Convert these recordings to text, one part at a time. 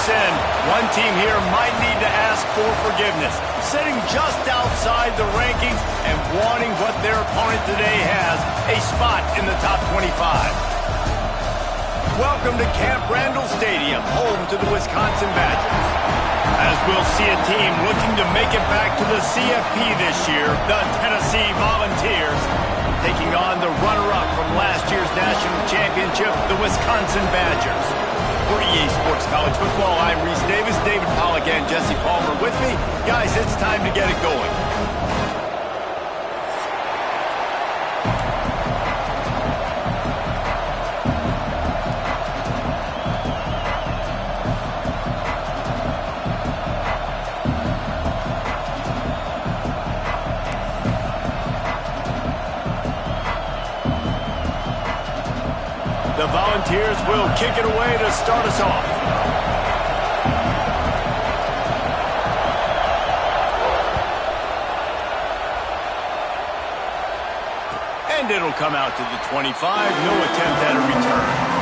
sin. One team here might need to ask for forgiveness, sitting just outside the rankings and wanting what their opponent today has, a spot in the top 25. Welcome to Camp Randall Stadium, home to the Wisconsin Badgers. As we'll see a team looking to make it back to the CFB this year, the Tennessee Volunteers, taking on the runner-up from last year's national championship, the Wisconsin Badgers. For EA Sports College Football, I'm Reese Davis, David Pollack, and Jesse Palmer with me. Guys, it's time to get it going. The Volunteers will kick it away to start us off. And it'll come out to the 25. No attempt at a return.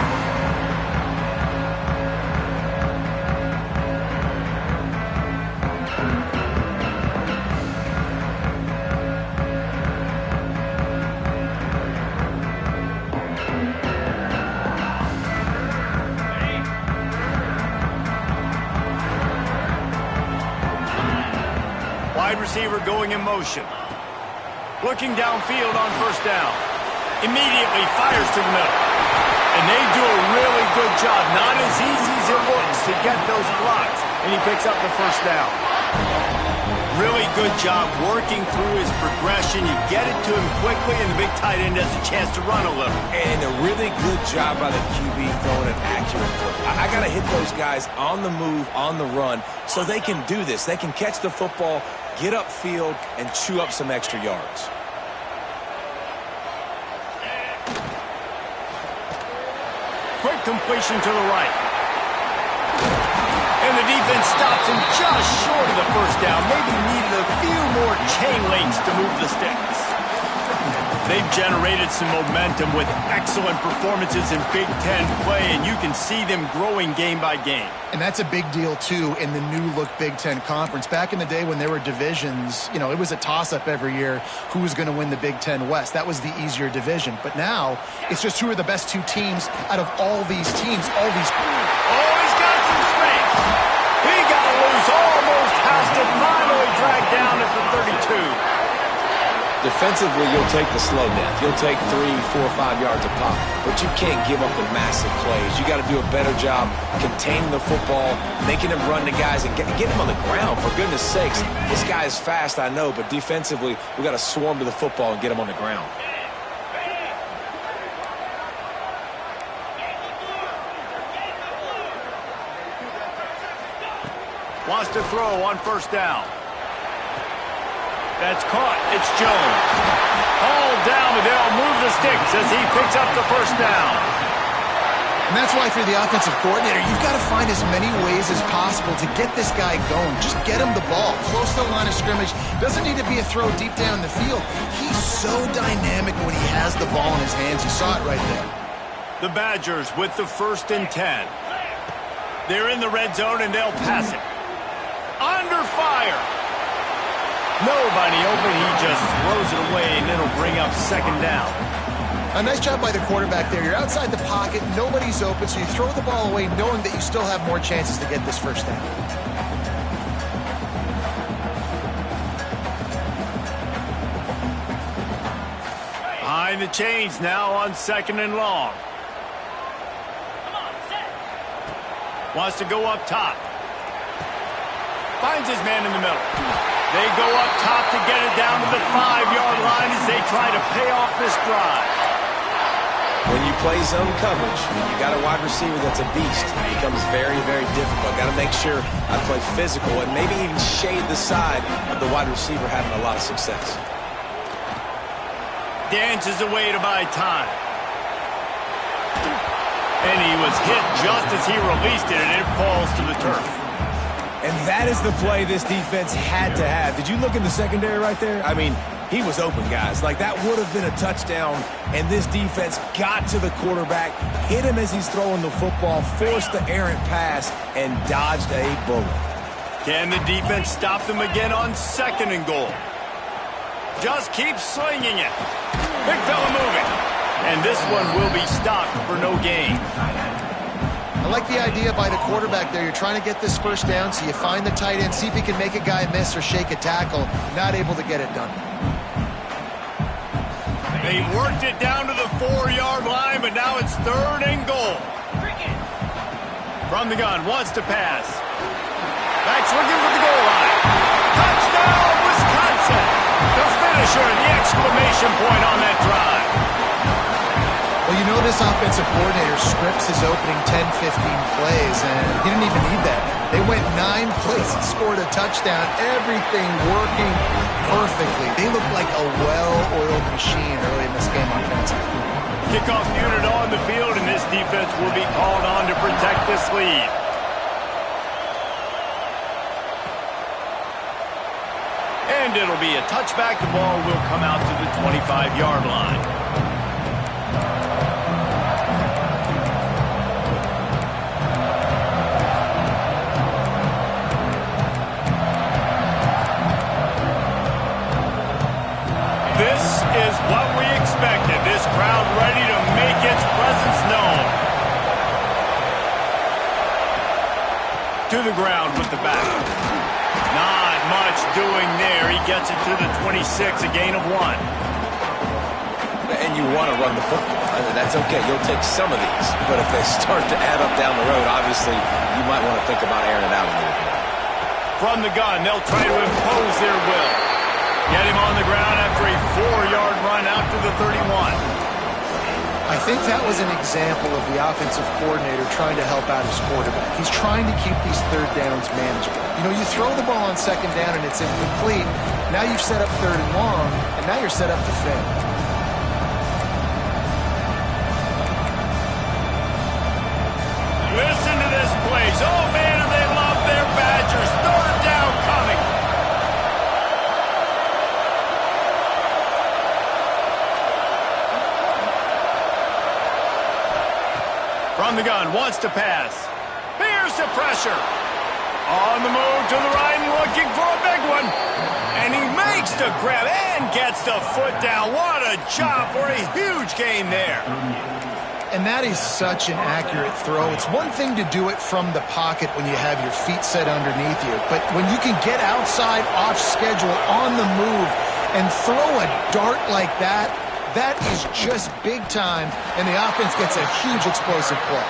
Wide receiver going in motion. Looking downfield on first down. Immediately fires to the middle. And they do a really good job. Not as easy as it looks to get those blocks. And he picks up the first down. Really good job working through his progression. You get it to him quickly, and the big tight end has a chance to run a little. And a really good job by the QB throwing an accurate foot. I got to hit those guys on the move, on the run, so they can do this. They can catch the football, get upfield, and chew up some extra yards. Quick completion to the right. And the defense stops him just short of the first down. Maybe needed a few more chain links to move the sticks. They've generated some momentum with excellent performances in Big Ten play, and you can see them growing game by game. And that's a big deal, too, in the new-look Big Ten Conference. Back in the day when there were divisions, you know, it was a toss-up every year who was going to win the Big Ten West. That was the easier division. But now, it's just who are the best two teams out of all these teams, all these... Oh, he's got some space. He got loose, almost housed it, finally dragged down at the 32. Defensively, you'll take the slow net. You'll take 3, 4, 5 yards a pop, but you can't give up the massive plays. You got to do a better job containing the football, making him run the guys, and get him on the ground. For goodness sakes, this guy is fast, I know, but defensively, we got to swarm to the football and get him on the ground. Wants to throw on first down. That's caught. It's Jones. Hauled down, but they'll move the sticks as he picks up the first down. And that's why, for the offensive coordinator, you've got to find as many ways as possible to get this guy going. Just get him the ball. Close to the line of scrimmage. Doesn't need to be a throw deep down the field. He's so dynamic when he has the ball in his hands. You saw it right there. The Badgers with the 1st and 10. They're in the red zone, and they'll pass it. Under fire. Nobody open, he just throws it away, and it'll bring up second down. A nice job by the quarterback there. You're outside the pocket, nobody's open, so you throw the ball away knowing that you still have more chances to get this first down. Behind the chains now on 2nd and long. Wants to go up top. Finds his man in the middle. They go up top to get it down to the 5-yard line as they try to pay off this drive. When you play zone coverage, you got a wide receiver that's a beast. It becomes very, very difficult. Got to make sure I play physical and maybe even shade the side of the wide receiver having a lot of success. Dances away to buy time. And he was hit just as he released it, and it falls to the turf. And that is the play this defense had to have. Did you look in the secondary right there? I mean, He was open, guys. Like, that would have been a touchdown, and this defense got to the quarterback, hit him as he's throwing the football, forced the errant pass, and dodged a bullet. Can the defense stop them again on 2nd and goal? Just keep slinging it. Big fella moving. And this one will be stopped for no gain. I like the idea by the quarterback there. You're trying to get this first down, so you find the tight end, see if he can make a guy miss or shake a tackle. Not able to get it done. They worked it down to the 4-yard line, but now it's 3rd and goal. From the gun, wants to pass. Backs looking for the goal line. Touchdown, Wisconsin! The finisher, the exclamation point on that drive. Well, you know this offensive coordinator scripts his opening 10, 15 plays, and he didn't even need that. They went 9 plays and scored a touchdown. Everything working perfectly. They looked like a well-oiled machine early in this game offensively. Kickoff unit on the field, and this defense will be called on to protect this lead. And it'll be a touchback. The ball will come out to the 25-yard line. This is what we expected. This crowd ready to make its presence known. To the ground with the back. Not much doing there. He gets it to the 26, a gain of 1. And you want to run the football. I mean, that's okay. You'll take some of these. But if they start to add up down the road, obviously, you might want to think about airing it out a little bit. From the gun, they'll try to impose their will. Get him on the ground after a 4-yard run out to the 31. I think that was an example of the offensive coordinator trying to help out his quarterback. He's trying to keep these 3rd downs manageable. You know, you throw the ball on 2nd down and it's incomplete. Now you've set up 3rd and long, and now you're set up to fail. Listen to this place. Oh, man, do they love their Badgers. 3rd down coming. From the gun, wants to pass. Here's the pressure. On the move to the right and looking for a big one. And he makes the grab and gets the foot down. What a job for a huge gain there. And that is such an accurate throw. It's one thing to do it from the pocket when you have your feet set underneath you. But when you can get outside, off schedule, on the move, and throw a dart like that, that is just big time, and the offense gets a huge explosive play.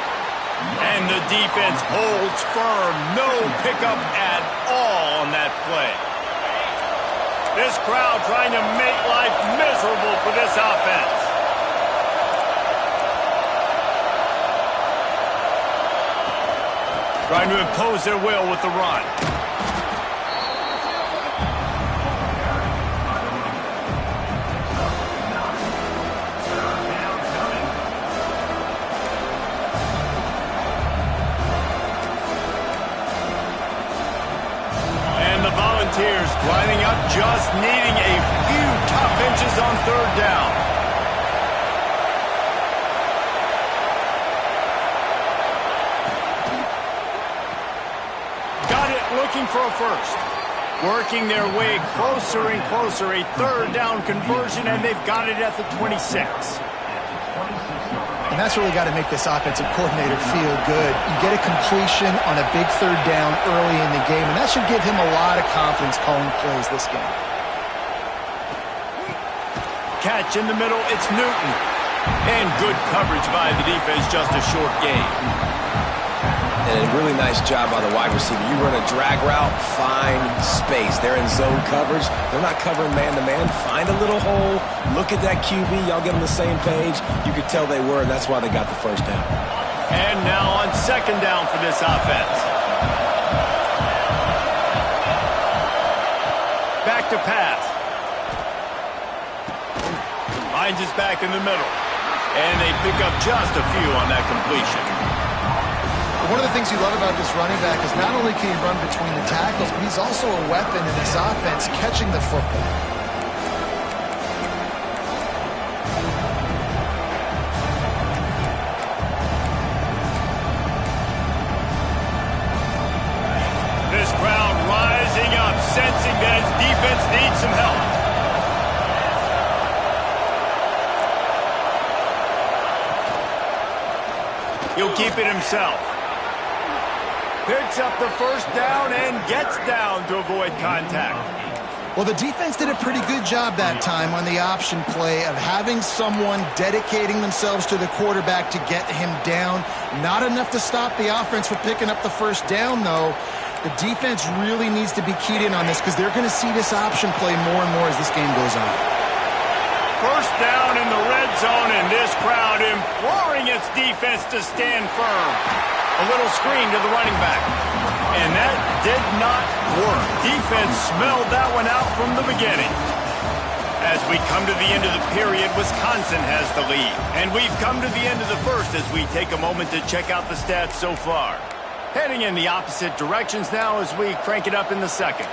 And the defense holds firm. No pickup at all on that play. This crowd trying to make life miserable for this offense. Trying to impose their will with the run. Volunteers lining up, just needing a few tough inches on 3rd down. Got it, looking for a first. Working their way closer and closer, a 3rd down conversion, and they've got it at the 26. And that's really got to make this offensive coordinator feel good. You get a completion on a big 3rd down early in the game, and that should give him a lot of confidence calling plays this game. Catch in the middle, it's Newton. And good coverage by the defense, just a short gain. And a really nice job by the wide receiver. You run a drag route, find space. They're in zone coverage. They're not covering man-to-man. Find a little hole. Look at that QB. Y'all get on the same page. You could tell they were, and that's why they got the 1st down. And now on 2nd down for this offense. Back to pass. Finds his back in the middle. And they pick up just a few on that completion. One of the things you love about this running back is not only can he run between the tackles, but he's also a weapon in this offense catching the football. This crowd rising up, sensing that his defense needs some help. He'll keep it himself. Picks up the first down and gets down to avoid contact. Well, the defense did a pretty good job that time on the option play of having someone dedicating themselves to the quarterback to get him down. Not enough to stop the offense from picking up the first down, though. The defense really needs to be keyed in on this because they're going to see this option play more and more as this game goes on. First down in the red zone, and this crowd imploring its defense to stand firm. A little screen to the running back. And that did not work. Defense smelled that one out from the beginning. As we come to the end of the period, Wisconsin has the lead. And we've come to the end of the first as we take a moment to check out the stats so far. Heading in the opposite directions now as we crank it up in the second.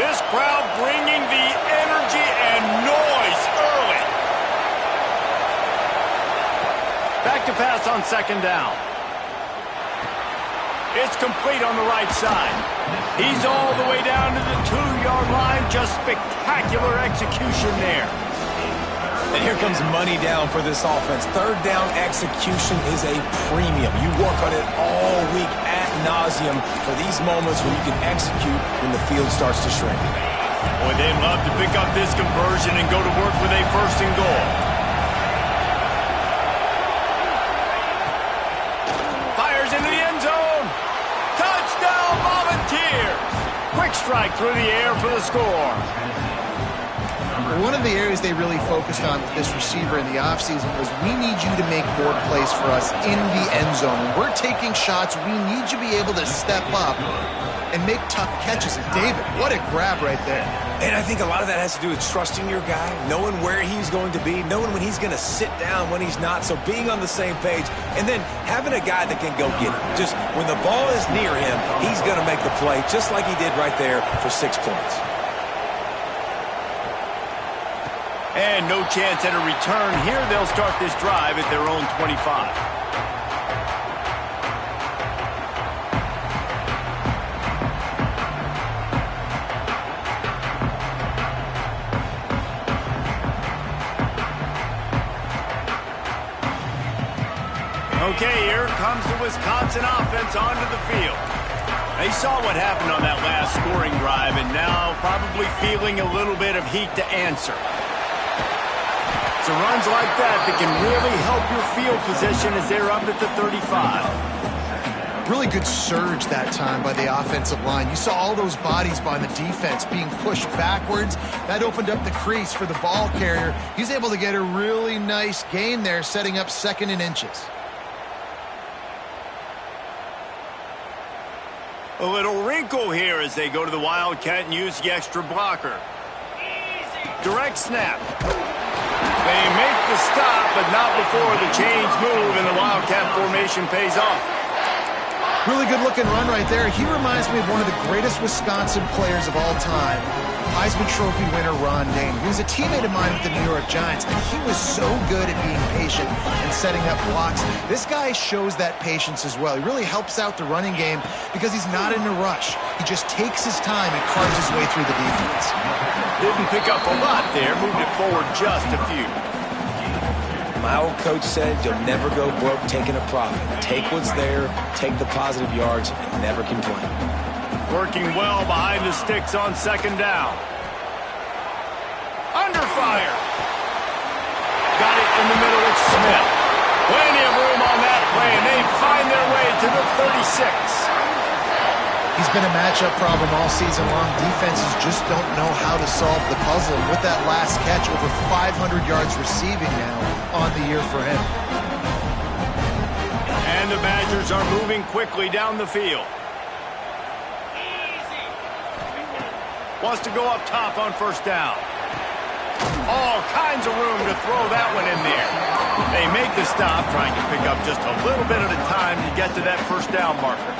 This crowd bringing the energy and noise early. Back to pass on second down. It's complete on the right side. He's all the way down to the 2-yard line. Just spectacular execution there. And here comes money down for this offense. Third down execution is a premium. You work on it all week ad nauseum for these moments when you can execute when the field starts to shrink. Boy, they'd love to pick up this conversion and go to work with a first and goal. Fires into the end zone. Touchdown, Volunteers. Quick strike through the air for the score. One of the areas they really focused on with this receiver in the offseason was we need you to make more plays for us in the end zone. When we're taking shots, we need you to be able to step up and make tough catches. And David, what a grab right there. And I think a lot of that has to do with trusting your guy, knowing where he's going to be, knowing when he's going to sit down, when he's not. So being on the same page, and then having a guy that can go get it. Just when the ball is near him, he's going to make the play, just like he did right there for 6 points. And no chance at a return here. They'll start this drive at their own 25. Okay, here comes the Wisconsin offense onto the field. They saw what happened on that last scoring drive and now probably feeling a little bit of heat to answer. It's runs like that that can really help your field position as they're up at the 35. Really good surge that time by the offensive line. You saw all those bodies by the defense being pushed backwards. That opened up the crease for the ball carrier. He's able to get a really nice gain there, setting up second and inches. A little wrinkle here as they go to the Wildcat and use the extra blocker. Direct snap. They make the stop, but not before the chains move and the Wildcat formation pays off. Really good-looking run right there. He reminds me of one of the greatest Wisconsin players of all time, Heisman Trophy winner Ron Dayne. He was a teammate of mine with the New York Giants, and he was so good at being patient and setting up blocks. This guy shows that patience as well. He really helps out the running game because he's not in a rush. He just takes his time and carves his way through the defense. Didn't pick up a lot there, moved it forward just a few. My old coach said you'll never go broke taking a profit. Take what's there, take the positive yards, and never complain. Working well behind the sticks on second down. Under fire. Got it in the middle with Smith. Plenty of room on that play, and they find their way to the 36. He's been a matchup problem all season long. Defenses just don't know how to solve the puzzle. With that last catch, over 500 yards receiving now on the year for him. And the Badgers are moving quickly down the field. Wants to go up top on first down. All kinds of room to throw that one in there. They make the stop, trying to pick up just a little bit at a time to get to that first down marker.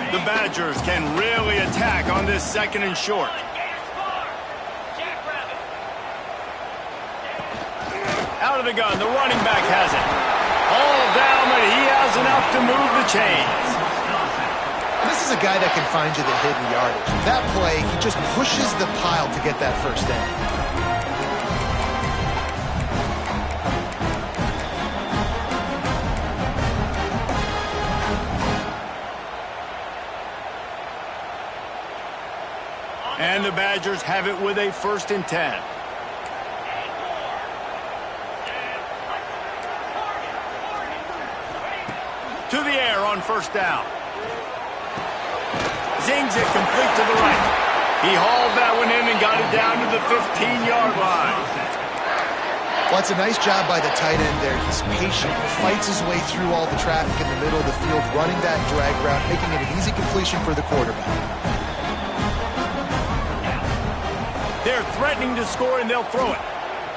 The Badgers can really attack on this 2nd and short. Out of the gun, the running back has it. All down, but he has enough to move the chains. This is a guy that can find you the hidden yardage. That play, he just pushes the pile to get that first down. And the Badgers have it with a 1st and 10. To the air on 1st down. Zings it complete to the right. He hauled that one in and got it down to the 15-yard line. Well, it's a nice job by the tight end there. He's patient, fights his way through all the traffic in the middle of the field, running that drag route, making it an easy completion for the quarterback. They're threatening to score, and they'll throw it.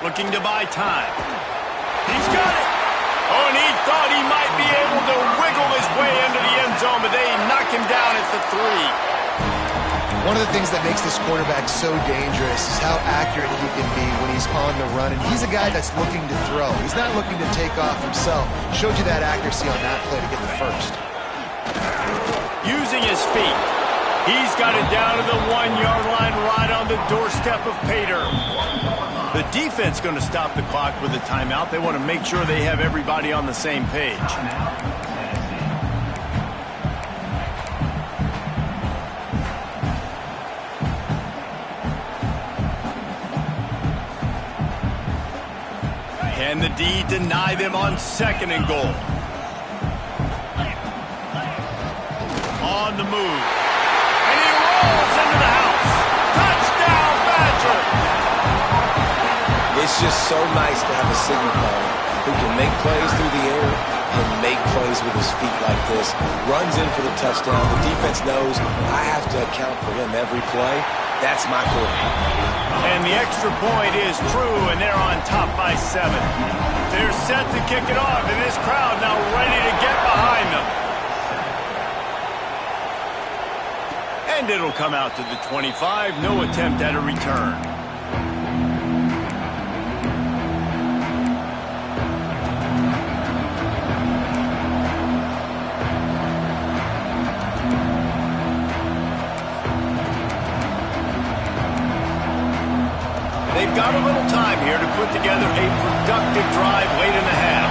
Looking to buy time. He's got it. Oh, and he thought he might be able to wiggle his way into the end zone, but they knock him down at the 3. One of the things that makes this quarterback so dangerous is how accurate he can be when he's on the run. And he's a guy that's looking to throw. He's not looking to take off himself. Showed you that accuracy on that play to get the 1st. Using his feet. He's got it down to the 1-yard line right on the doorstep of Pater. The defense going to stop the clock with a timeout. They want to make sure they have everybody on the same page. Can the D deny them on 2nd and goal? On the move. And he rolls into the house. Touchdown, Badger! It's just so nice to have a signal caller who can make plays through the air and make plays with his feet like this. Runs in for the touchdown. The defense knows I have to account for him every play. That's my quarterback. And the extra point is true, and they're on top by 7. They're set to kick it off, and this crowd now ready to get behind them. And it'll come out to the 25. No attempt at a return. They've got a little time here to put together a productive drive late in the half.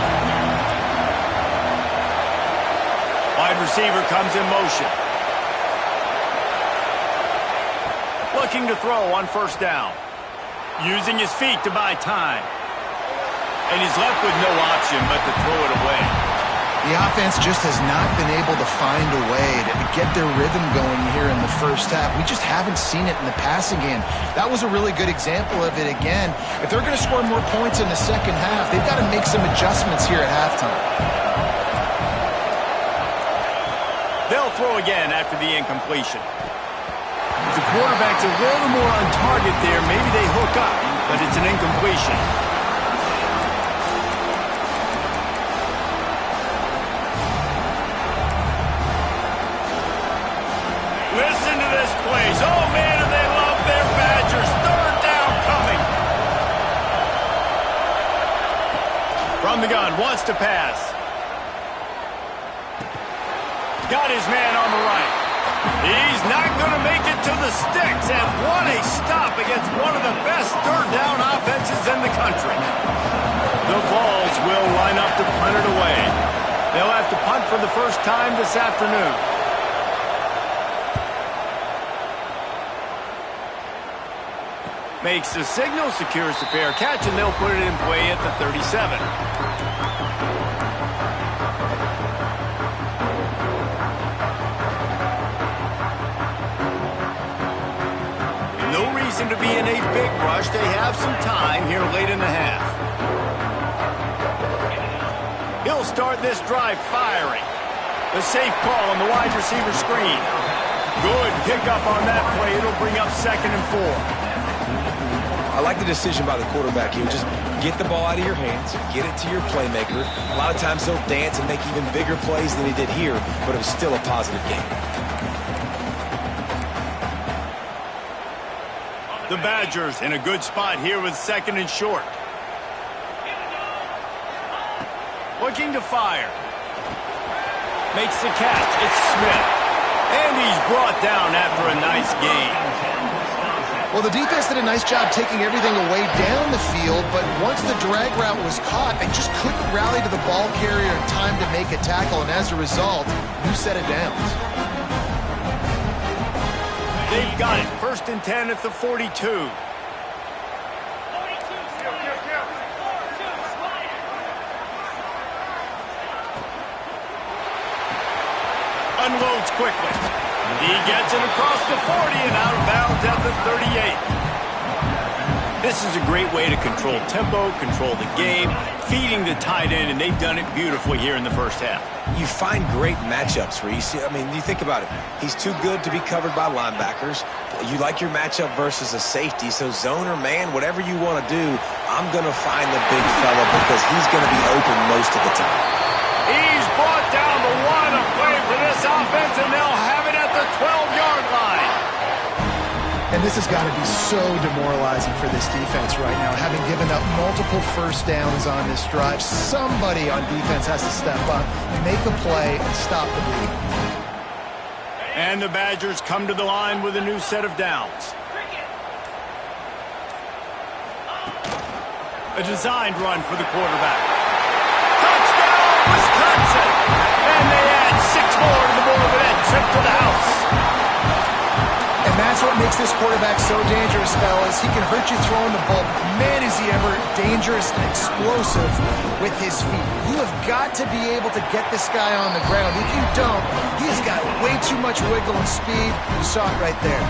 Wide receiver comes in motion. Looking to throw on 1st down. Using his feet to buy time. And he's left with no option but to throw it away. The offense just has not been able to find a way to get their rhythm going here in the 1st half. We just haven't seen it in the passing game. That was a really good example of it again. If they're going to score more points in the 2nd half, they've got to make some adjustments here at halftime. They'll throw again after the incompletion. If the quarterback's a little more on target there, maybe they hook up, but it's an incompletion. Listen to this place. Oh, man, do they love their Badgers. 3rd down coming. From the gun, wants to pass. Got his man on the right. He's not going to make it to the sticks, and what a stop against one of the best 3rd down offenses in the country. The Vols will line up to punt it away. They'll have to punt for the first time this afternoon. Makes the signal, secures the fair catch, and they'll put it in play at the 37. No reason to be in a big rush. They have some time here late in the half. He'll start this drive firing. The safe call on the wide receiver screen. Good pickup on that play. It'll bring up 2nd and 4. I like the decision by the quarterback here. Just get the ball out of your hands, get it to your playmaker. A lot of times he'll dance and make even bigger plays than he did here, but it was still a positive game. The Badgers in a good spot here with 2nd and short. Looking to fire. Makes the catch. It's Smith. And he's brought down after a nice gain. Well, the defense did a nice job taking everything away down the field, but once the drag route was caught, they just couldn't rally to the ball carrier in time to make a tackle, and as a result, new set of downs. They've got it. 1st and 10 at the 42. Unloads quickly. He gets it across the 40 and out of bounds at the 38. This is a great way to control tempo, control the game, feeding the tight end, and they've done it beautifully here in the first half. You find great matchups where you see, you think about it. He's too good to be covered by linebackers. You like your matchup versus a safety, so zone or man, whatever you want to do, I'm going to find the big fella because he's going to be open most of the time. He's brought down the line of play for this offense, and they'll have it at the 12-yard line. And this has got to be so demoralizing for this defense right now, having given up multiple first downs on this drive. Somebody on defense has to step up, make a play, and stop the bleeding. And the Badgers come to the line with a new set of downs. A designed run for the quarterback. Touchdown, Wisconsin! And they add 6 more to the board with that trip to the house. And that's what makes this quarterback so dangerous, fellas. He can hurt you throwing the ball. Man, is he ever dangerous and explosive with his feet. You have got to be able to get this guy on the ground. If you don't, he's got way too much wiggle and speed. You saw it right there.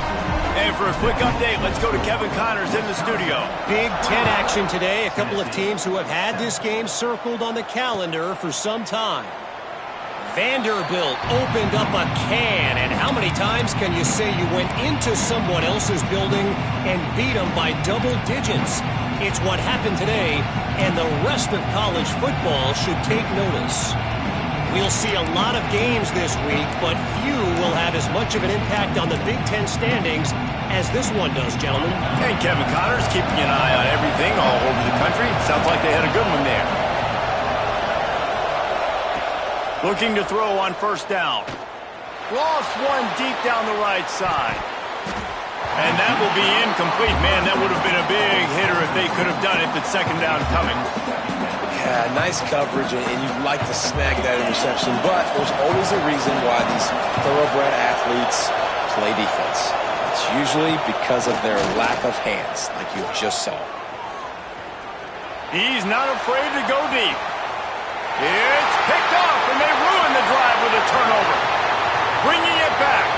And for a quick update, let's go to Kevin Connors in the studio. Big Ten action today. A couple of teams who have had this game circled on the calendar for some time. Vanderbilt opened up a can, and how many times can you say you went into someone else's building and beat them by double digits? It's what happened today, and the rest of college football should take notice. We'll see a lot of games this week, but few will have as much of an impact on the Big Ten standings as this one does, gentlemen. And Kevin Connors keeping an eye on everything all over the country. Sounds like they had a good one there. Looking to throw on 1st down. Lost one deep down the right side. And that will be incomplete. Man, that would have been a big hitter if they could have done it, but 2nd down coming. Yeah, nice coverage, and you'd like to snag that interception, but there's always a reason why these thoroughbred athletes play defense. It's usually because of their lack of hands, like you just saw. He's not afraid to go deep. It's picked off, and they ruin the drive with a turnover. Bringing it back.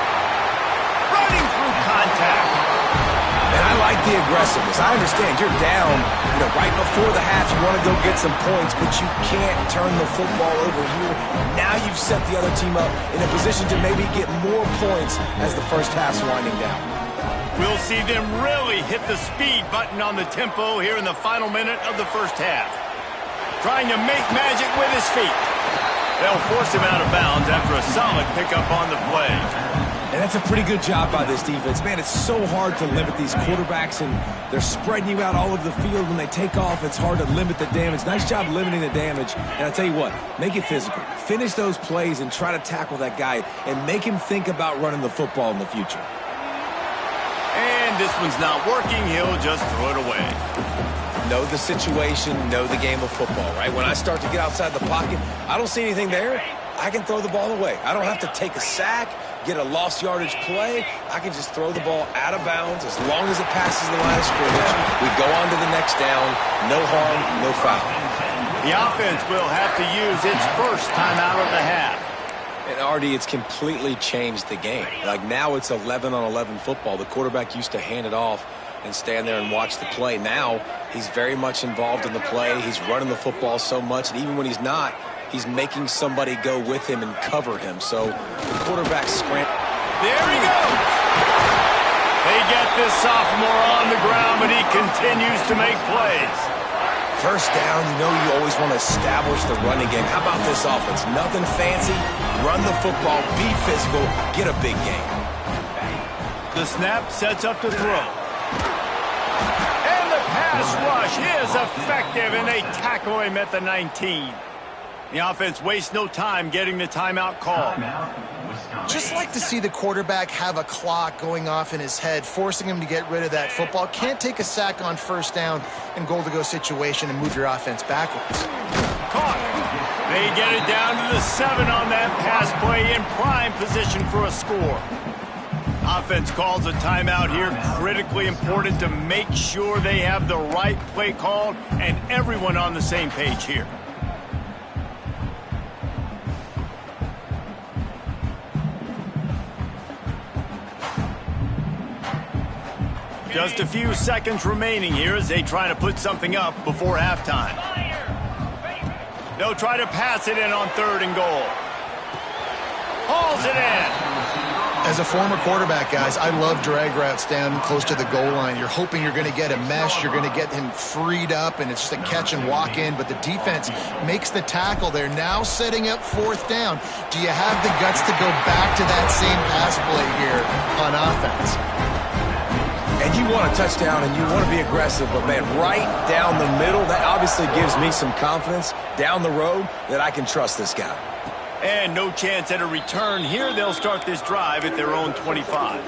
Running through contact. And I like the aggressiveness. I understand you're down, right before the half. You want to go get some points, but you can't turn the football over here. Now you've set the other team up in a position to maybe get more points as the first half's winding down. We'll see them really hit the speed button on the tempo here in the final minute of the first half. Trying to make magic with his feet. They'll force him out of bounds after a solid pickup on the play. And that's a pretty good job by this defense. Man, it's so hard to limit these quarterbacks, and they're spreading you out all over the field. When they take off, it's hard to limit the damage. Nice job limiting the damage. And I tell you what, make it physical. Finish those plays and try to tackle that guy and make him think about running the football in the future. And this one's not working. He'll just throw it away. Know the situation, know the game of football, right? When I start to get outside the pocket, I don't see anything there. I can throw the ball away. I don't have to take a sack, get a lost yardage play. I can just throw the ball out of bounds as long as it passes the line of scrimmage. We go on to the next down. No harm, no foul. The offense will have to use its first timeout of the half. And Artie, it's completely changed the game. Like now it's 11-on-11 football. The quarterback used to hand it off and stand there and watch the play. Now he's very much involved in the play. He's running the football so much, and even when he's not, he's making somebody go with him and cover him. So the quarterback's scrambling. There he goes. They get this sophomore on the ground, but he continues to make plays. First down, you always want to establish the running game. How about this offense? Nothing fancy. Run the football, be physical, get a big game. The snap sets up to throw. pass rush is effective, and they tackle him at the 19. The offense wastes no time getting the timeout call. Just like to see the quarterback have a clock going off in his head, forcing him to get rid of that football. Can't take a sack on first down in goal-to-go situation and move your offense backwards. Caught. They get it down to the 7 on that pass play, in prime position for a score. Offense calls a timeout here. Critically important to make sure they have the right play called and everyone on the same page here. Just a few seconds remaining here as they try to put something up before halftime. They'll try to pass it in on 3rd and goal. Hauls it in. As a former quarterback, guys, I love drag routes down close to the goal line. You're hoping you're going to get a mesh, you're going to get him freed up, and it's just a catch and walk in, but the defense makes the tackle. They're now setting up 4th down. Do you have the guts to go back to that same pass play here on offense? And you want a touchdown and you want to be aggressive, but man, right down the middle, that obviously gives me some confidence down the road that I can trust this guy. And no chance at a return here. They'll start this drive at their own 25.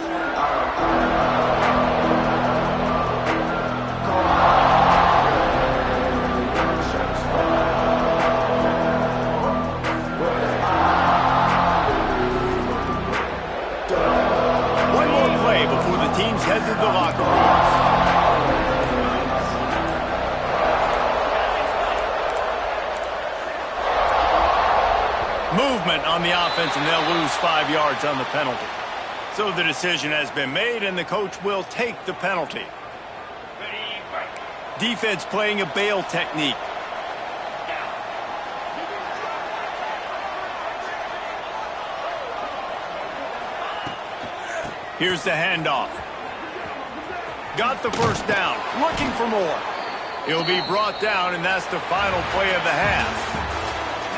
One more play before the teams head to the locker rooms. Movement on the offense, and they'll lose 5 yards on the penalty. So the decision has been made, and the coach will take the penalty. Defense playing a bail technique. Here's the handoff. Got the first down, looking for more. He'll be brought down, and that's the final play of the half.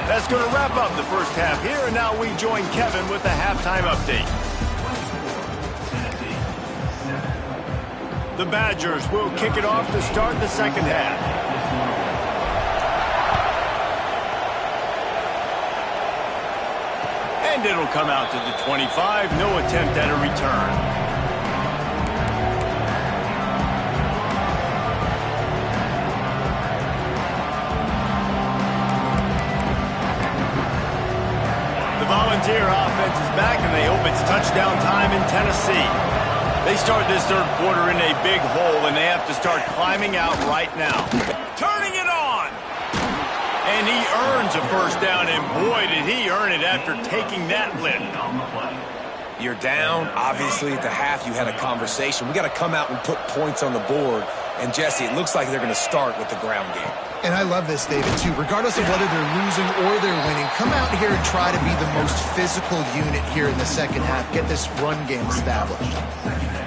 That's going to wrap up the first half here, and now we join Kevin with the halftime update. The Badgers will kick it off to start the second half. And it'll come out to the 25. No attempt at a return. Volunteer offense is back, and they hope it's touchdown time in Tennessee. They start this third quarter in a big hole, and they have to start climbing out right now. Turning it on! And he earns a first down, and boy, did he earn it after taking that lift. You're down. Obviously, at the half, you had a conversation. We got to come out and put points on the board. And, Jesse, it looks like they're going to start with the ground game. And I love this, David, too. Regardless of whether they're losing or they're winning, come out here and try to be the most physical unit here in the second half. Get this run game established.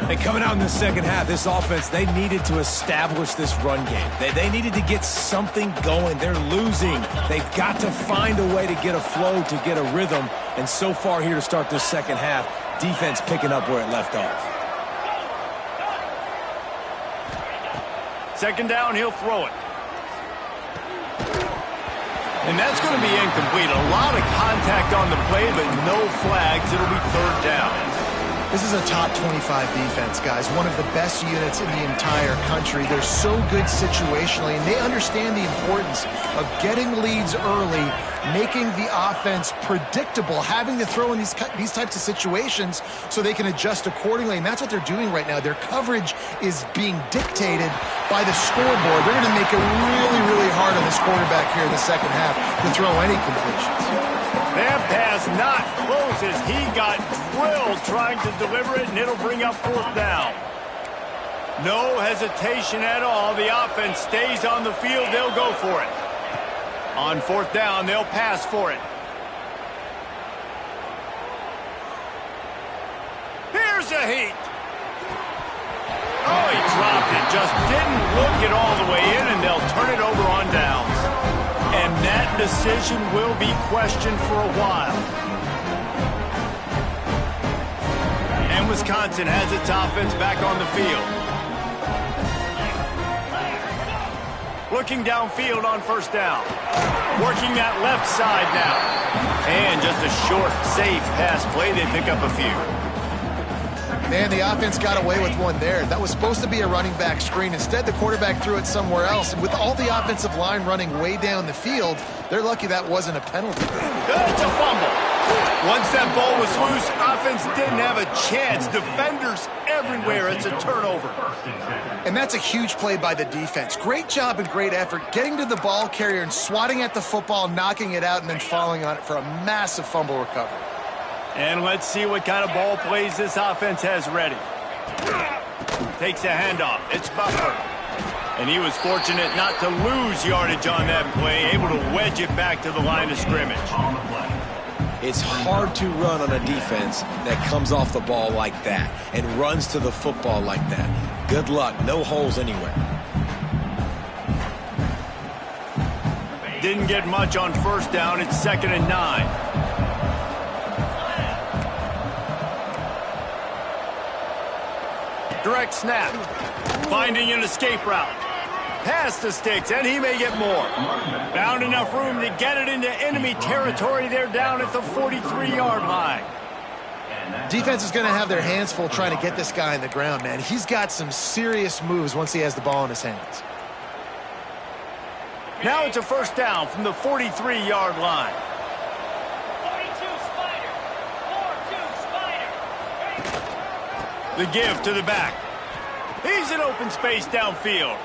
And coming out in the second half, this offense, they needed to establish this run game. They needed to get something going. They're losing. They've got to find a way to get a flow, to get a rhythm. And so far here to start this second half, defense picking up where it left off. Second down, he'll throw it. And that's going to be incomplete. A lot of contact on the play, but no flags. It'll be third down. This is a top 25 defense, guys. One of the best units in the entire country. They're so good situationally, and they understand the importance of getting leads early, making the offense predictable, having to throw in these types of situations so they can adjust accordingly. And that's what they're doing right now. Their coverage is being dictated by the scoreboard. They're going to make it really, really hard on this quarterback here in the second half to throw any completions. That pass not close as he got drilled trying to deliver it, and it'll bring up fourth down. No hesitation at all. The offense stays on the field. They'll go for it. On fourth down, they'll pass for it. Here's a heat. Oh, he dropped it. Just didn't look it all the way in, and they'll turn it over on downs. And that decision will be questioned for a while. And Wisconsin has its offense back on the field. Looking downfield on first down. Working that left side now. And just a short, safe pass play. They pick up a few. Man, the offense got away with one there. That was supposed to be a running back screen. Instead, the quarterback threw it somewhere else. And with all the offensive line running way down the field, they're lucky that wasn't a penalty. It's a fumble. Once that ball was loose, offense didn't have a chance. Defenders everywhere. It's a turnover. And that's a huge play by the defense. Great job and great effort getting to the ball carrier and swatting at the football, knocking it out, and then falling on it for a massive fumble recovery. And let's see what kind of ball plays this offense has ready. Takes a handoff. It's Butler. And he was fortunate not to lose yardage on that play, able to wedge it back to the line of scrimmage. It's hard to run on a defense that comes off the ball like that and runs to the football like that. Good luck. No holes anywhere. Didn't get much on first down. It's 2nd and 9. Direct snap. Finding an escape route. Past the sticks, and he may get more. Found enough room to get it into enemy territory. They're down at the 43-yard line. Defense is going to have their hands full trying to get this guy on the ground, man. He's got some serious moves once he has the ball in his hands. Now it's a first down from the 43-yard line. 42 Spider. 42 Spider. The give to the back. He's in open space downfield.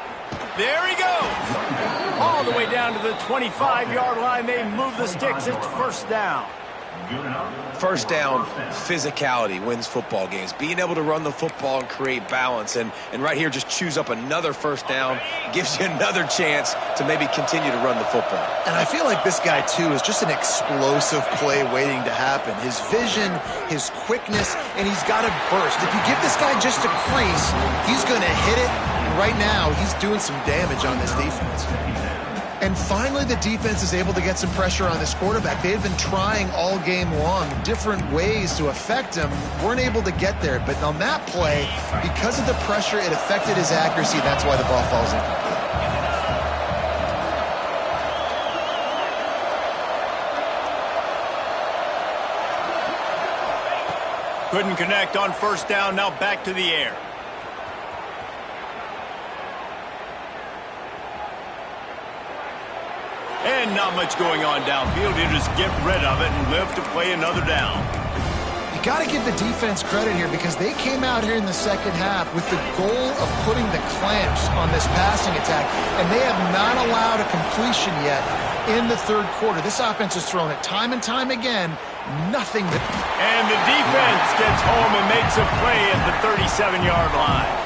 There he goes. All the way down to the 25-yard line. They move the sticks. It's first down. First down, physicality wins football games. Being able to run the football and create balance. And right here, just choose up another first down. Gives you another chance to maybe continue to run the football. And I feel like this guy, too, is just an explosive play waiting to happen. His vision, his quickness, and he's got a burst. If you give this guy just a crease, he's going to hit it. And right now, he's doing some damage on this defense. And finally, the defense is able to get some pressure on this quarterback. They had been trying all game long different ways to affect him. Weren't able to get there. But on that play, because of the pressure, it affected his accuracy. That's why the ball falls in. Couldn't connect on first down. Now back to the air. And not much going on downfield. You just get rid of it and live to play another down. You got to give the defense credit here because they came out here in the second half with the goal of putting the clamps on this passing attack, and they have not allowed a completion yet in the third quarter. This offense has thrown it time and time again. Nothing but... And the defense gets home and makes a play at the 37-yard line.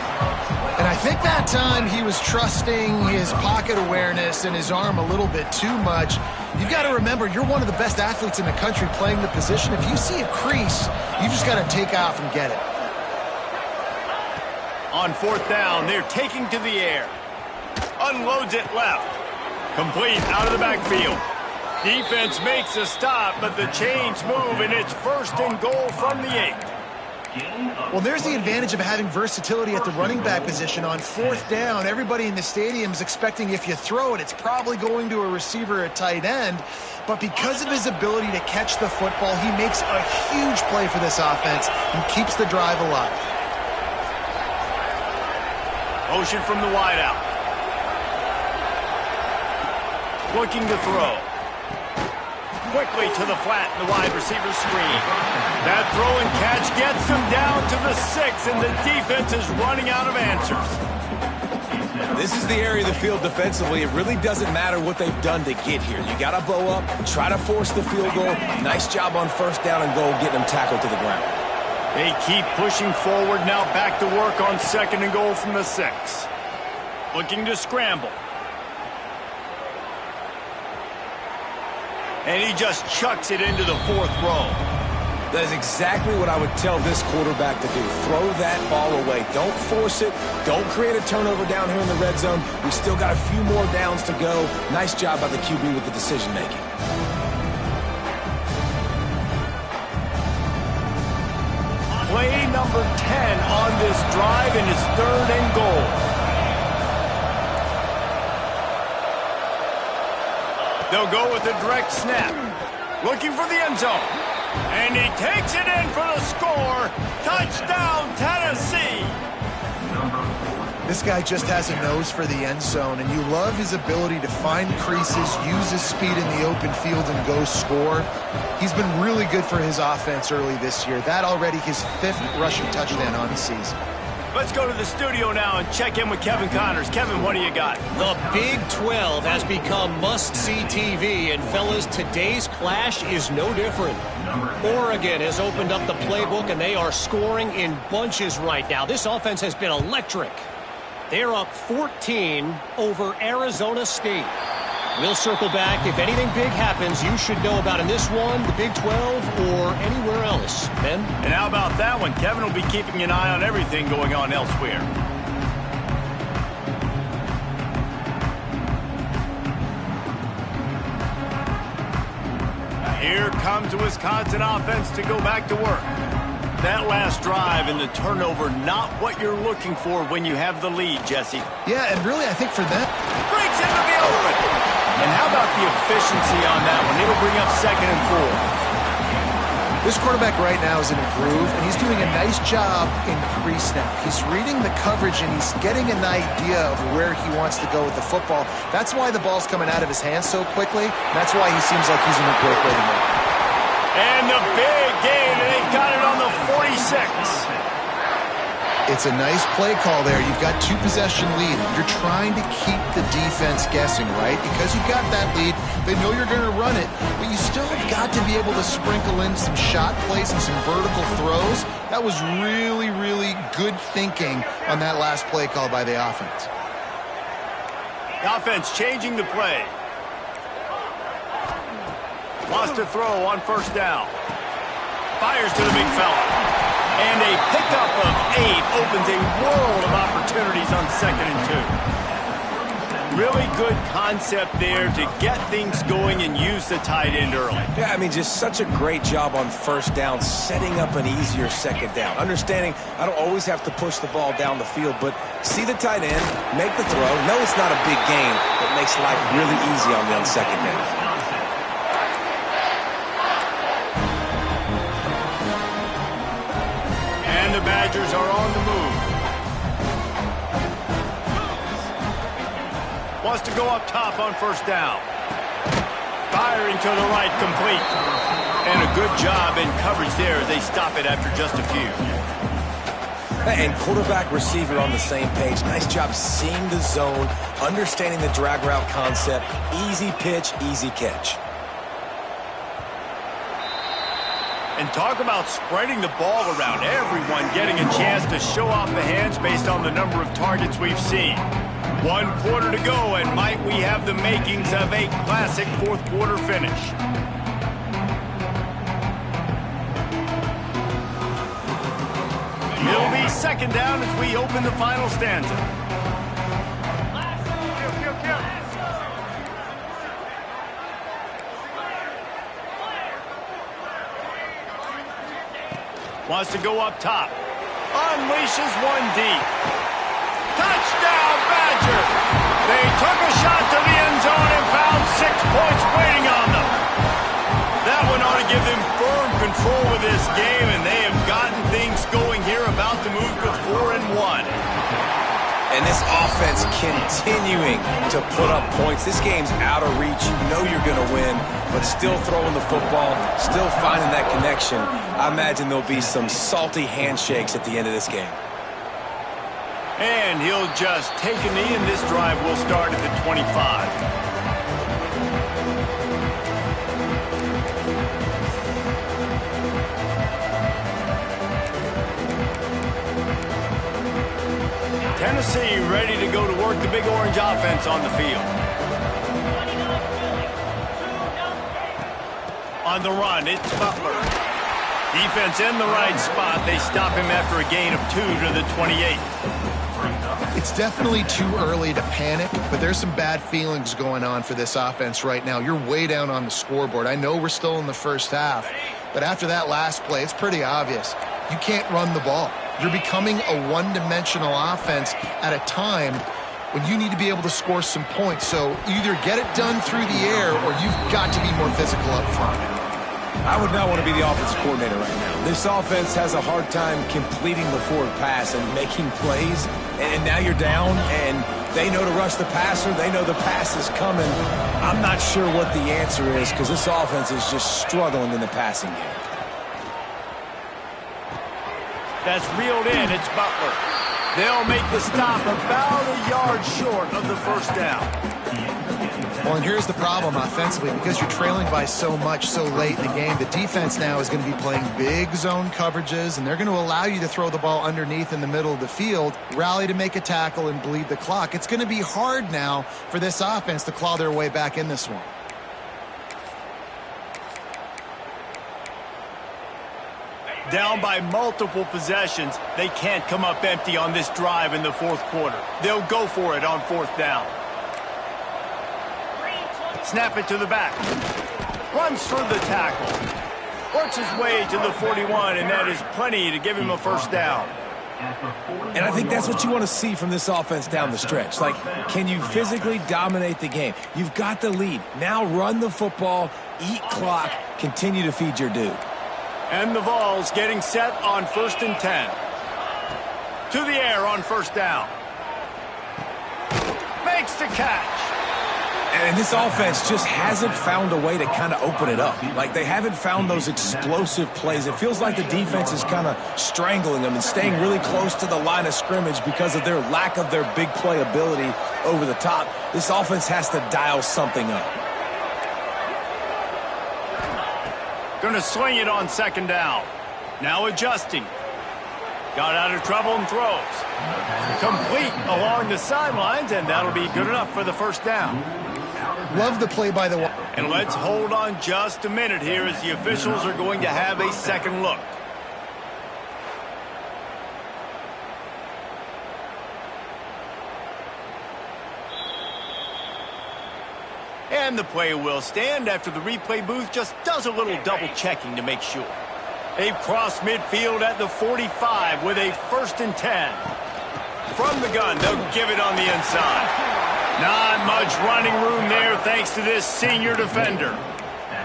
And I think that time he was trusting his pocket awareness and his arm a little bit too much. You've got to remember, you're one of the best athletes in the country playing the position. If you see a crease, you just got to take off and get it. On fourth down, they're taking to the air. Unloads it left. Complete out of the backfield. Defense makes a stop, but the chains move, and it's first and goal from the 8. Well, there's the advantage of having versatility at the running back position. On fourth down, everybody in the stadium is expecting if you throw it, it's probably going to a receiver or tight end. But because of his ability to catch the football, he makes a huge play for this offense and keeps the drive alive. Motion from the wideout. Looking to throw. Quickly to the flat in the wide receiver screen. That throw and catch gets them down to the 6, and the defense is running out of answers. This is the area of the field defensively. It really doesn't matter what they've done to get here. You got to bow up, try to force the field goal. Nice job on first down and goal, getting them tackled to the ground. They keep pushing forward, now back to work on second and goal from the 6. Looking to scramble. And he just chucks it into the 4th row. That is exactly what I would tell this quarterback to do. Throw that ball away. Don't force it. Don't create a turnover down here in the red zone. We still got a few more downs to go. Nice job by the QB with the decision-making. Play number 10 on this drive, and it's 3rd and goal. They'll go with a direct snap. Looking for the end zone. And he takes it in for the score. Touchdown, Tennessee. This guy just has a nose for the end zone, and you love his ability to find creases, use his speed in the open field, and go score. He's been really good for his offense early this year. That already his 5th rushing touchdown on the season. Let's go to the studio now and check in with Kevin Connors. Kevin, what do you got? The Big 12 has become must-see TV, and fellas, today's clash is no different. Oregon has opened up the playbook, and they are scoring in bunches right now. This offense has been electric. They're up 14 over Arizona State. We'll circle back. If anything big happens, you should know about in this one, the Big 12, or anywhere else. Ben? And how about that one? Kevin will be keeping an eye on everything going on elsewhere. Here comes the Wisconsin offense to go back to work. That last drive and the turnover, not what you're looking for when you have the lead, Jesse. Yeah, and really, I think for them... Breaks into the open. And how about the efficiency on that one? It'll bring up 2nd and 4. This quarterback right now is in a groove, and he's doing a nice job in pre-snap. He's reading the coverage, and he's getting an idea of where he wants to go with the football. That's why the ball's coming out of his hands so quickly. That's why he seems like he's in a great way to make. And the big gain, and they've got it on the 46. It's a nice play call there. You've got 2-possession lead. You're trying to keep the defense guessing, right? Because you've got that lead, they know you're going to run it, but you still have got to be able to sprinkle in some shot plays and some vertical throws. That was really, really good thinking on that last play call by the offense. The offense changing the play. Wants to throw on 1st down. Fires to the big fella. And a pickup of 8 opens a world of opportunities on 2nd and 2. Really good concept there to get things going and use the tight end early. Yeah, I mean, just such a great job on 1st down, setting up an easier 2nd down. Understanding I don't always have to push the ball down the field, but see the tight end, make the throw. No, it's not a big gain, but makes life really easy on me on 2nd down. The Badgers are on the move. Wants to go up top on 1st down. Firing to the right, complete. And a good job in coverage there as they stop it after just a few. And quarterback, receiver on the same page. Nice job seeing the zone, understanding the drag route concept. Easy pitch, easy catch. And talk about spreading the ball around. Everyone getting a chance to show off the hands based on the number of targets we've seen. 1 quarter to go, and might we have the makings of a classic 4th quarter finish. It'll be 2nd down as we open the final stanza. Wants to go up top. Unleashes one deep. Touchdown, Badger! They took a shot to the end zone and found 6 points waiting on them. That one ought to give them firm control of this game, and they have gotten things going here, about to move to 4-1. And this offense continuing to put up points. This game's out of reach. You know you're going to win, but still throwing the football, still finding that connection. I imagine there'll be some salty handshakes at the end of this game. And he'll just take a knee, and this drive will start at the 25. Tennessee ready to go to work the Big Orange offense on the field. On the run, it's Butler. Defense in the right spot. They stop him after a gain of 2 to the 28. It's definitely too early to panic, but there's some bad feelings going on for this offense right now. You're way down on the scoreboard. I know we're still in the first half, but after that last play, it's pretty obvious. You can't run the ball. You're becoming a one-dimensional offense at a time when you need to be able to score some points. So either get it done through the air or you've got to be more physical up front. I would not want to be the offensive coordinator right now. This offense has a hard time completing the forward pass and making plays, and now you're down, and they know to rush the passer. They know the pass is coming. I'm not sure what the answer is because this offense is just struggling in the passing game. That's reeled in. It's Butler. They'll make the stop about a yard short of the first down. Well, and here's the problem offensively. Because you're trailing by so much so late in the game, the defense now is going to be playing big zone coverages, and they're going to allow you to throw the ball underneath in the middle of the field, rally to make a tackle, and bleed the clock. It's going to be hard now for this offense to claw their way back in this one. Down by multiple possessions, they can't come up empty on this drive in the fourth quarter. They'll go for it on fourth down. Snap it to the back. Runs for the tackle. Works his way to the 41, and that is plenty to give him a first down. And I think that's what you want to see from this offense down the stretch. Like, can you physically dominate the game? You've got the lead. Now run the football, eat clock, continue to feed your dude. And the Vols getting set on 1st and 10. To the air on first down. Makes the catch. And this offense just hasn't found a way to kind of open it up. Like, they haven't found those explosive plays. It feels like the defense is kind of strangling them and staying really close to the line of scrimmage because of their lack of their big play ability over the top. This offense has to dial something up. Going to swing it on second down. Now adjusting. Got out of trouble and throws. Complete along the sidelines, and that'll be good enough for the first down. Love the play by the... And let's hold on just a minute here as the officials are going to have a second look. And the play will stand after the replay booth just does a little double checking to make sure. They've crossed midfield at the 45 with a 1st and 10. From the gun, they'll give it on the inside. Not much running room there thanks to this senior defender.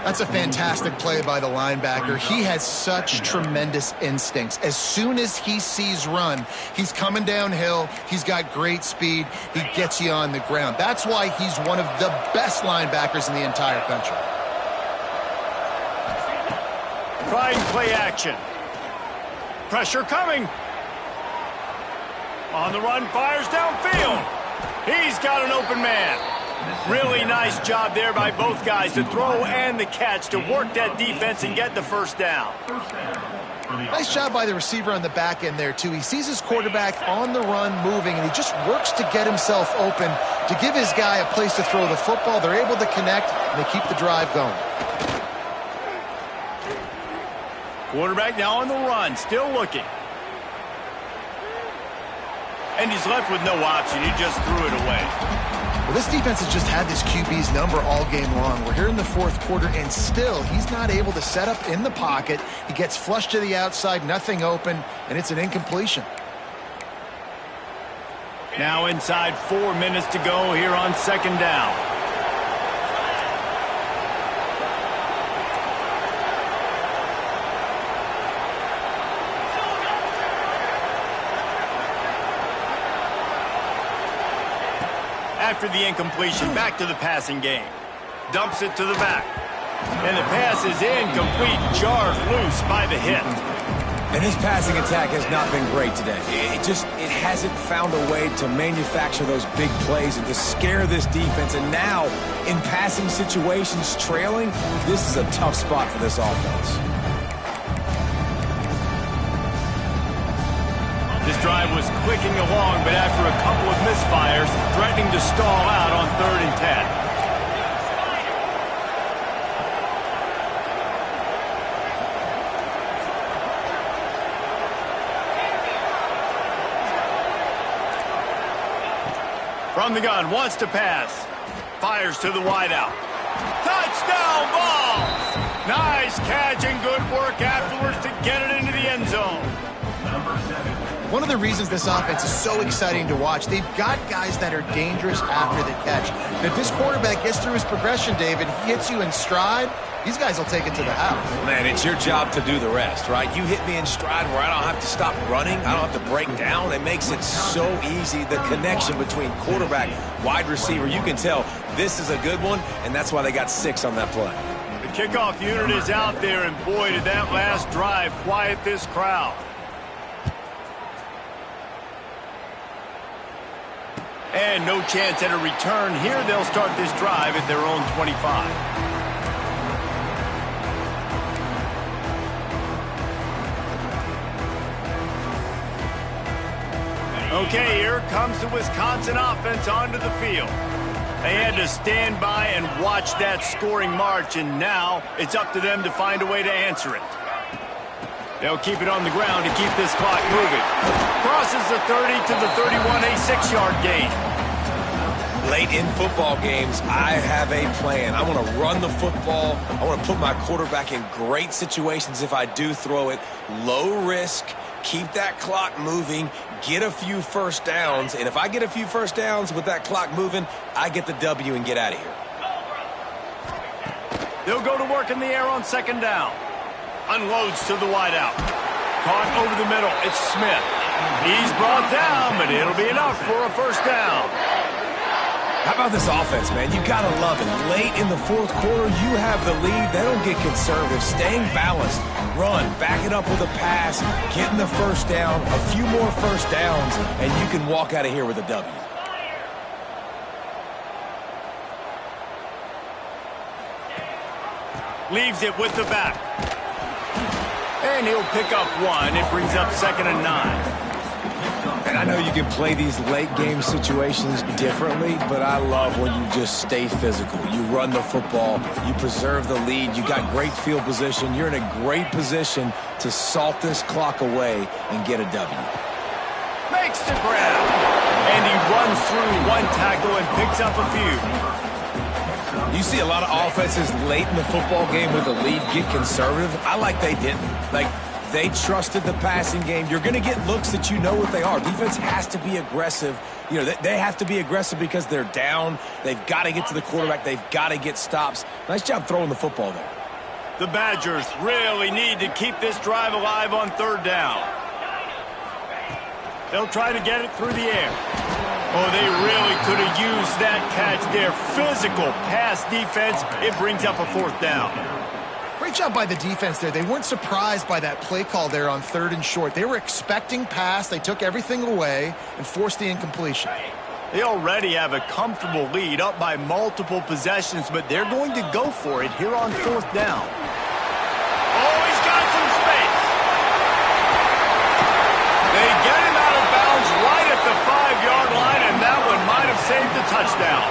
That's a fantastic play by the linebacker. He has such tremendous instincts. As soon as he sees run, he's coming downhill. He's got great speed. He gets you on the ground. That's why he's one of the best linebackers in the entire country. Trying play action. Pressure coming. On the run, fires downfield. He's got an open man. Really nice job there by both guys to throw and the catch to work that defense and get the first down. Nice job by the receiver on the back end there, too. He sees his quarterback on the run moving, and he just works to get himself open to give his guy a place to throw the football. They're able to connect, and they keep the drive going. Quarterback now on the run, still looking. And he's left with no option. He just threw it away. Well, this defense has just had this QB's number all game long. We're here in the fourth quarter, and still he's not able to set up in the pocket. He gets flushed to the outside, nothing open, and it's an incompletion. Now inside 4 minutes to go here on second down. After the incompletion, back to the passing game. Dumps it to the back. And the pass is incomplete, jarred loose by the hit. And this passing attack has not been great today. It hasn't found a way to manufacture those big plays and to scare this defense. And now, in passing situations, trailing, this is a tough spot for this offense. This drive was clicking along, but after a couple of misfires, threatening to stall out on 3rd and 10. From the gun, wants to pass. Fires to the wideout. Touchdown, Vols! Nice catch and good work afterwards to get it into the end zone. One of the reasons this offense is so exciting to watch, they've got guys that are dangerous after the catch. And if this quarterback gets through his progression, David, he hits you in stride, these guys will take it to the house. Man, it's your job to do the rest, right? You hit me in stride where I don't have to stop running. I don't have to break down. It makes it so easy. The connection between quarterback, wide receiver, you can tell this is a good one, and that's why they got 6 on that play. The kickoff unit is out there, and boy, did that last drive quiet this crowd. And no chance at a return here. They'll start this drive at their own 25. Okay, here comes the Wisconsin offense onto the field. They had to stand by and watch that scoring march, and now it's up to them to find a way to answer it. They'll keep it on the ground to keep this clock moving. Crosses the 30 to the 31, a 6-yard gain. Late in football games, I have a plan. I want to run the football. I want to put my quarterback in great situations if I do throw it. Low risk, keep that clock moving, get a few first downs. And if I get a few first downs with that clock moving, I get the W and get out of here. They'll go to work in the air on second down. Unloads to the wideout. Caught over the middle. It's Smith. He's brought down, but it'll be enough for a first down. How about this offense, man? You got to love it. Late in the fourth quarter, you have the lead. They don't get conservative. Staying balanced. Run. Back it up with a pass. Getting the first down. A few more first downs, and you can walk out of here with a W. Leaves it with the back. And he'll pick up 1. It brings up 2nd and 9. And I know you can play these late game situations differently, but I love when you just stay physical. You run the football, you preserve the lead, you got great field position. You're in a great position to salt this clock away and get a W. Makes the grab. And he runs through 1 tackle and picks up a few. You see a lot of offenses late in the football game with the lead get conservative. I like they didn't. Like, they trusted the passing game. You're going to get looks that you know what they are. Defense has to be aggressive. You know, they have to be aggressive because they're down. They've got to get to the quarterback. They've got to get stops. Nice job throwing the football there. The Badgers really need to keep this drive alive on 3rd down. They'll try to get it through the air. Oh, they really could have used that catch there. Physical pass defense. It brings up a 4th down. Great job by the defense there. They weren't surprised by that play call there on 3rd and short. They were expecting pass. They took everything away and forced the incompletion. They already have a comfortable lead up by multiple possessions, but they're going to go for it here on 4th down. Oh, he's got some space. They get him out of bounds right at the 5-yard line, and that one might have saved the touchdown.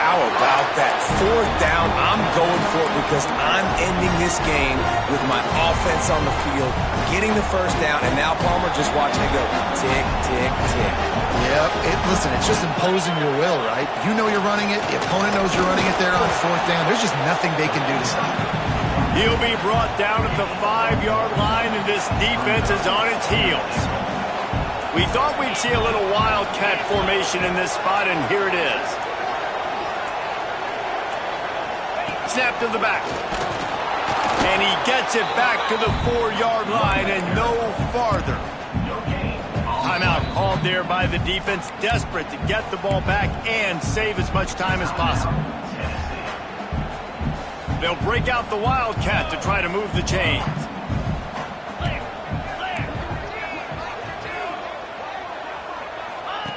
How about that? 4th down, I'm going for it because I'm ending this game with my offense on the field, getting the first down, and now Palmer just watching it go tick, tick, tick. Yep. Listen, it's just imposing your will, right? You know you're running it. The opponent knows you're running it there on 4th down. There's just nothing they can do to stop it. He'll be brought down at the 5-yard line, and this defense is on its heels. We thought we'd see a little wildcat formation in this spot, and here it is. Snap to the back. And he gets it back to the 4-yard line and no farther. Timeout called there by the defense, desperate to get the ball back and save as much time as possible. They'll break out the wildcat to try to move the chains.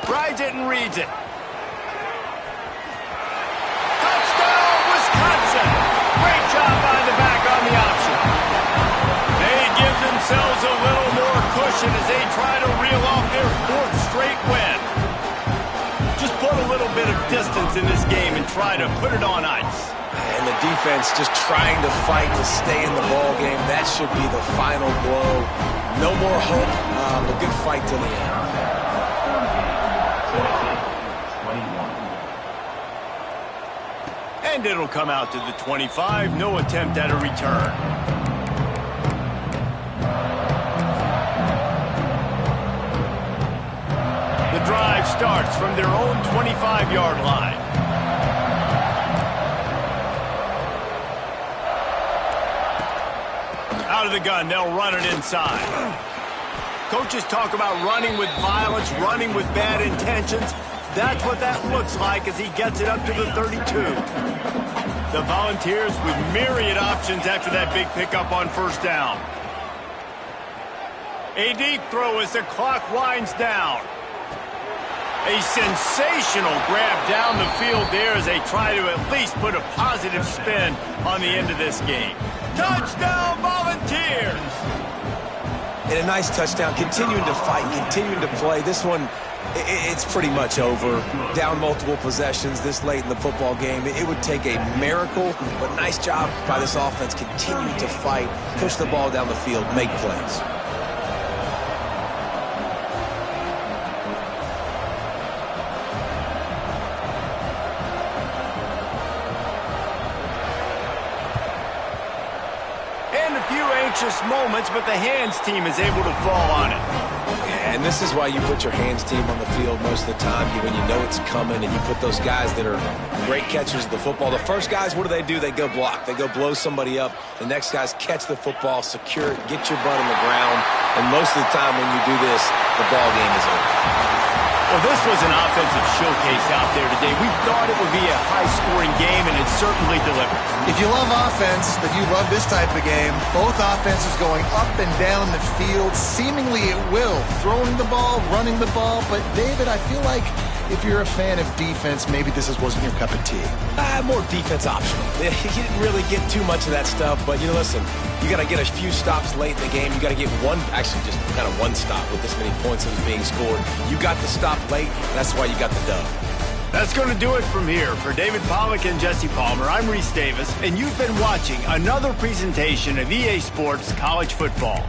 Rides it and reads it. Great job by the back on the option. They give themselves a little more cushion as they try to reel off their 4th straight win. Just put a little bit of distance in this game and try to put it on ice. And the defense just trying to fight to stay in the ball game. That should be the final blow. No more hope, a good fight to the end. And it'll come out to the 25. No attempt at a return. drive starts from their own 25-yard line. Out of the gun, they'll run it inside. Coaches talk about running with violence, running with bad intentions. That's what that looks like as he gets it up to the 32. The Volunteers with myriad options after that big pickup on first down. A deep throw as the clock winds down. A sensational grab down the field there as they try to at least put a positive spin on the end of this game. Touchdown, Volunteers! And a nice touchdown, continuing to fight, continuing to play. This one, it's pretty much over. Down multiple possessions this late in the football game. It would take a miracle, but nice job by this offense continuing to fight, push the ball down the field, make plays. Moments, but the hands team is able to fall on it. And this is why you put your hands team on the field most of the time, when you know it's coming, and you put those guys that are great catchers of the football. The first guys, what do? They go block. They go blow somebody up. The next guys catch the football, secure it, get your butt on the ground, and most of the time when you do this, the ball game is over. Well, this was an offensive showcase out there today. We thought it would be a high-scoring game, and it certainly delivered. If you love offense, then you love this type of game. Both offenses going up and down the field, seemingly at will. Throwing the ball, running the ball. But, David, I feel like if you're a fan of defense, maybe this wasn't your cup of tea. More defense optional. You didn't really get too much of that stuff, but, listen, you got to get a few stops late in the game. You got to get one, actually just kind of one stop with this many points that was being scored. You got the stop late, and that's why you got the dub. That's going to do it from here. For David Pollack and Jesse Palmer, I'm Reese Davis, and you've been watching another presentation of EA Sports College Football.